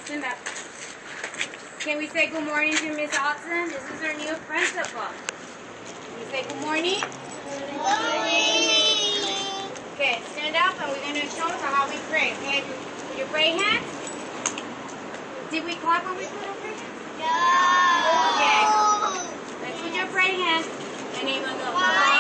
Stand up. Can we say good morning to Miss Austin? This is our new principal. Can we say good morning? Good morning. Okay, stand up and we're going to show us how we pray. Okay, with your pray hands. Did we clap when we put our pray hands? No. Okay. Let's put your pray hands and even go.